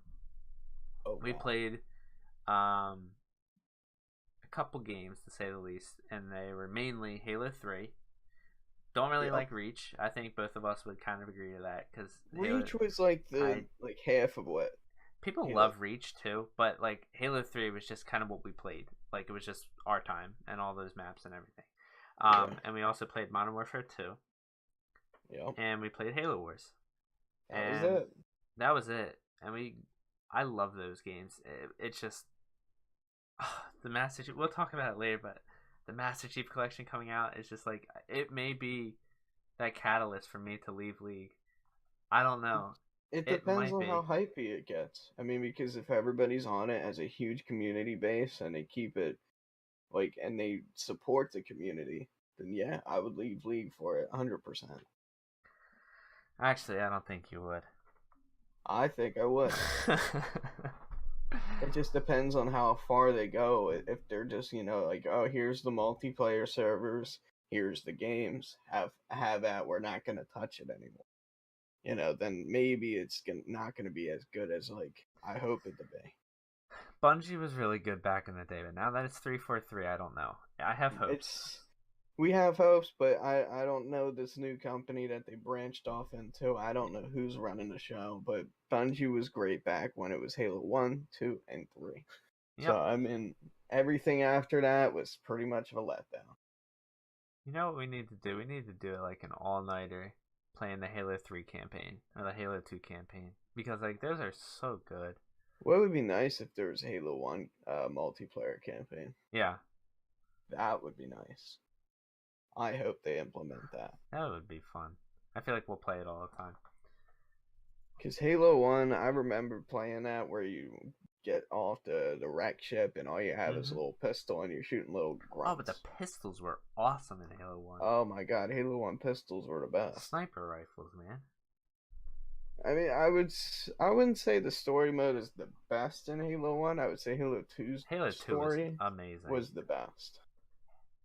Oh We God. played um, a couple games, to say the least, and they were mainly Halo 3. Don't really Yep. like Reach. I think both of us would kind of agree to that because Halo. Reach was like the I like half of what People Halo. love Reach too, but like Halo 3 was just kind of what we played. Like it was just our time and all those maps and everything. Yeah. And we also played Modern Warfare 2, Yep. and we played Halo Wars, That was and it. that was it. And I love those games. It's just the Master Chief. We'll talk about it later, but the Master Chief Collection coming out is just like it may be that catalyst for me to leave League. I don't know. It It depends might on how be. hypey it gets. I mean, because if everybody's on it as a huge community base and they keep it like and they support the community, then yeah, I would leave League for it 100%. Actually, I don't think you would. I think I would. It just depends on how far they go. If they're just, like, oh, here's the multiplayer servers, here's the games, have at, we're not gonna touch it anymore. Then maybe it's not gonna be as good as like I hope it to be. Bungie was really good back in the day, but now that it's 343, I don't know. I have hopes. It's We have hopes, but I don't know this new company that they branched off into. I don't know who's running the show, but Bungie was great back when it was Halo 1, 2, and 3. So, Yep. I mean, everything after that was pretty much of a letdown. You know what we need to do? We need to do like an all-nighter playing the Halo 3 campaign or the Halo 2 campaign because like those are so good. What would be nice if there was Halo 1 multiplayer campaign? Yeah, That would be nice. I hope they implement that. that would be fun. I feel like we'll play it all the time. Because Halo 1, I remember playing that where you get off the wreck ship, and all you have is a Hmm. little pistol, and you're shooting little Oh, but the grunts. pistols were awesome in Halo 1. Oh my god, Halo 1 pistols were the best. Sniper rifles, man. I mean, I wouldn't say the story mode is the best in Halo 1. I would say Halo 2's Halo 2 was story amazing. was the best.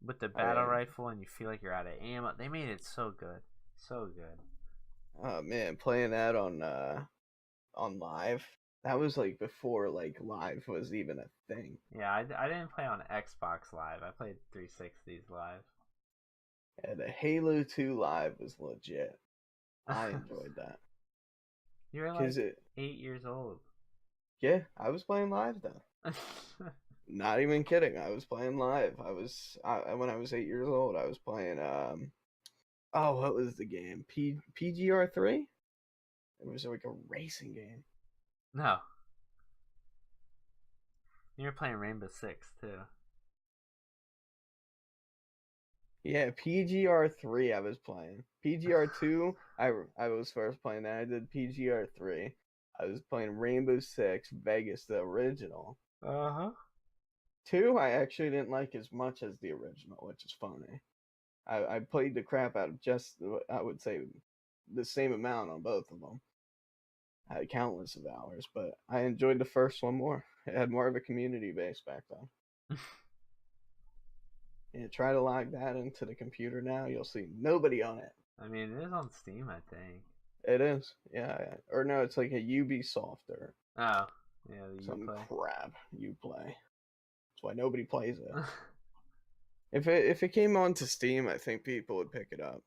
With the I battle mean, rifle and you feel like you're out of ammo. They made it so good. So good. oh man, playing that on live. That was like before like live was even a thing. Yeah, I didn't play on Xbox Live. I played 360s Live. Yeah, the Halo 2 live was legit. I enjoyed that. You were like Cause it, 8 years old. yeah, I was playing live though. Not even kidding. I was playing live. When I was 8 years old. I was playing oh, what was the game? PGR3. It was like a racing game. No. You were playing Rainbow Six, too. Yeah, PGR3 I was playing. PGR2 I was first playing that. I did PGR3. I was playing Rainbow Six Vegas, the original. Uh huh. 2 I actually didn't like as much as the original, which is funny. I played the crap out of just, I would say, the same amount on both of them. I had countless of hours, but I enjoyed the first one more. It had more of a community base back then. Yeah, try to log that into the computer now, you'll see nobody on it. I mean, it is on Steam, I think. It is, yeah. Or no, it's like a Ubisoft or Oh, yeah, the some Uplay. crap Uplay. That's why nobody plays it. If it came onto Steam, I think people would pick it up.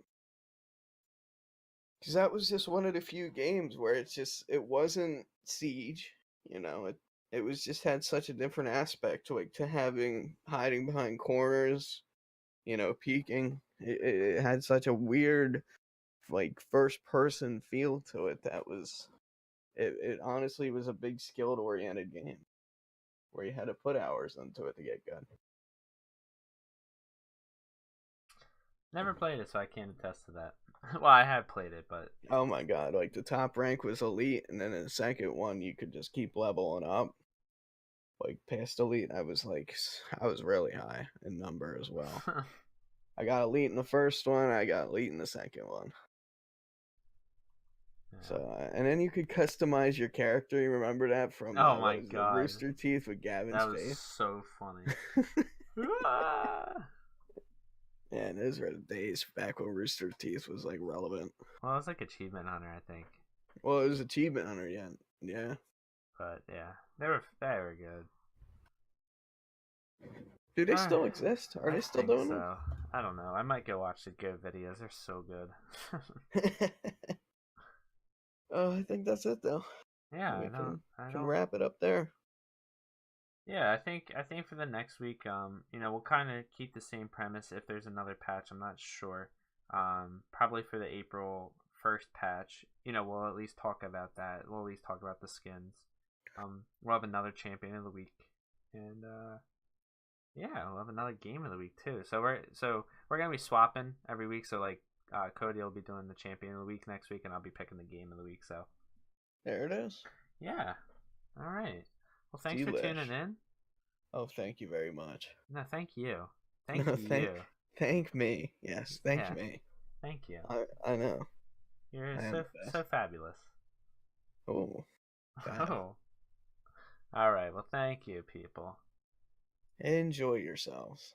Because that was just one of the few games where it wasn't Siege, it was just had such a different aspect to to having hiding behind corners, peeking. It had such a weird like first person feel to it it honestly was a big skilled oriented game where you had to put hours into it to get good. Never played it, so I can't attest to that. Well, I have played it, but Oh my god, like the top rank was elite, and then in the second one you could just keep leveling up. Like past elite, I was really high in number as well. I got elite in the first one, I got elite in the second one. yeah. So and then you could customize your character. You remember that from Oh what my was it, god, Rooster Teeth with Gavin's that was face? so funny. Ah! Yeah, those were the days back when Rooster Teeth was like relevant. Well, it was like Achievement Hunter, I think. Well, it was Achievement Hunter, yeah. Yeah. But yeah, they were good. Do they still exist? Are I they still think doing so. I don't know. I might go watch the Go videos. They're so good. it? Oh, I think that's it though. Yeah, We I can don't. wrap it up there. Yeah, I think for the next week, we'll kind of keep the same premise. If there's another patch, I'm not sure. Probably for the April 1st patch, we'll at least talk about that. We'll at least talk about the skins. We'll have another champion of the week, and yeah, we'll have another game of the week too. So we're gonna be swapping every week. So like, Cody will be doing the champion of the week next week, and I'll be picking the game of the week. So There it is. yeah, all right. Well, thanks for Delish. tuning in. Oh, thank you very much. No, thank you. Thank No, you. thank me. Yes, thank Yeah. me. Thank you. I know. You're I am so the best. so fabulous. Oh, fab. Oh. All right. Well, thank you, people. Enjoy yourselves.